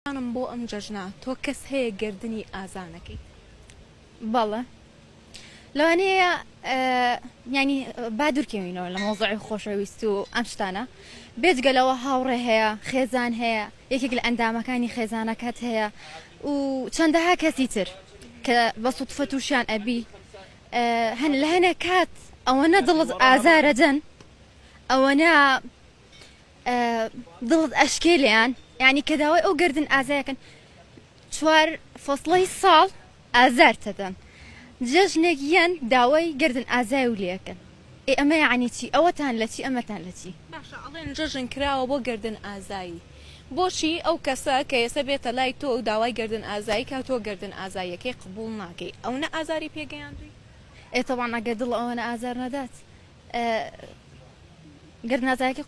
أنا بۆ ئەم جەژنە تۆ کەس هەیە گردنی ئازانەکەی؟ بەڵێ لەوانەیە ینی با دوورکەوینەوە لە مۆزوعی خۆشەویست و ئەم شتانە بێجگەلەوە هاوڕێ هەیە خێزان هەیە یەکێک لە ئەندامەکانی خێزانەکەت هەیە و چەندەها کەسی تر کە بە سوتفە تووشیان ئەبی هەن لە هەنێک کات ئەوەنە دڵت ئازارەدەن ئەوەنە دڵت ئەشکێلیان ینی کە داوای ئەو گردن ئازایەکەن چوار فۆسڵەی ساڵ ئازارتەدەن جەژنێک یەن داوای گردن ئازای و لێەکەن ئەمە یعنی چی ئەوەتان لە چی ئەمەتان لە چی باشە ئەڵێن جەژن کراوە بۆ گردن ئازایی بۆچی ئەو کەسە کە ئێستا بێتە لای تۆ و داوای گردن ئازایی کا تۆ گردن ئازایەکەی قبول ناکەی ئەو نە ئازاری پێگەیاندوی طبعا ئەگەر دڵ ئەوەنە ئازار نەدات گردن ئازایەکە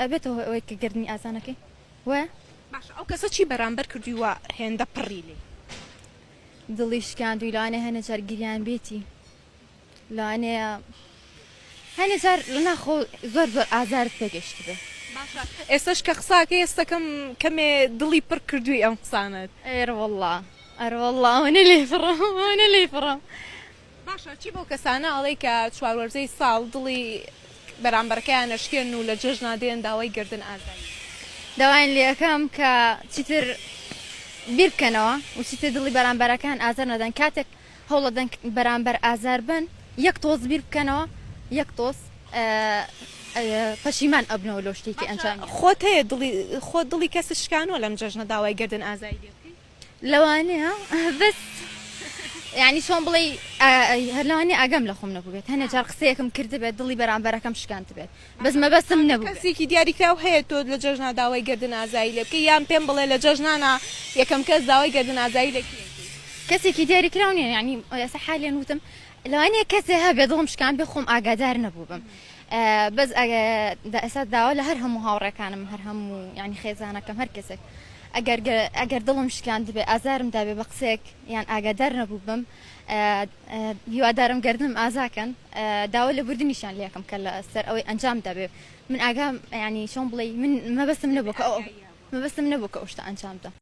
ئەبێتەوە ئەوەی کە گردنی ئازانەکەی وە باشە ئەو کەسە چی بەرامبەر کردووی وە هێندە پڕی لێ دڵی شکاندووی لەوانەیە هەنە جار گریان بێتی لەوانەیە هەنێ جار لەناخۆ زۆر زۆر ئازارت پێگەشت بێ باشە ئێستش کە قساکە ئێستەکەم کەمێ دڵی پڕ کردووی ئەم قسانت ئێرەوەڵڵا ئەرەوەڵڵا ئەوەنە لێفڕم ئەوەنە لێفڕم باشە چی بۆ کەسانە ئەڵێ کە چواروەرزەی ساڵ دڵی بەرامبەرەکەیان نەشکێن و لە جەژنا دێن داوای گردن ئازایی داوایان لێەکەم کە چیتر بیر بکەنەوە و چیتر دڵی بەرامبەرەکان ئازار نەدەن کاتێک هەوڵەدەن بەرامبەر ئازار بن یەک تۆز بیر بکەنەوە یەک تۆز پەشیمان ئەبنەوە لەو شتێکی ئەنجام خۆت هەیە خۆ دڵی کەس شکانەوە لەم جەژنە داوای گردن ئازایی لێ لەوانەیە بەس یعنی چۆن بڵێ هەرلەوانی ئاگەم لە خۆم نەبووێت هەنێ جار قسەیەکم کردبێت دڵی بەرامبەرەکەم شکاند بێت بەس مەبەستم نەبوو کەسێکی دیاریکراو هەیە تۆ لە جەژنا داوای گردن ئازایی لێ بکەی یان پێم بڵێ لە جەژنانە یەکەم کەس داوای گردن ئازایی لێ کەسێکی دیاریکراو نییە ینی ئێستا حالیان وتم لەوانەیە کەسێ هەبێ دڵم شکان بێ خۆم ئاگادار نەبووبم بەس ئێستا داوا لە هەر هەموو هاوڕێکانم هەر هەموو ینی خێزانەکەم هەر کەسێک ئەگەر دڵم شکاند بێ ئازارم دابێ بە قسێک یان ئاگادار نەبووبم هیوادارم گردنم ئازاکەن داوا لە بردننیشان لەکەم کە لە سەر ئەوەی ئەنجام دەبێ من ئاگام ینی چۆن بڵێ من مەبەستم نەبوو کە ئەو شتە ئەنجام دا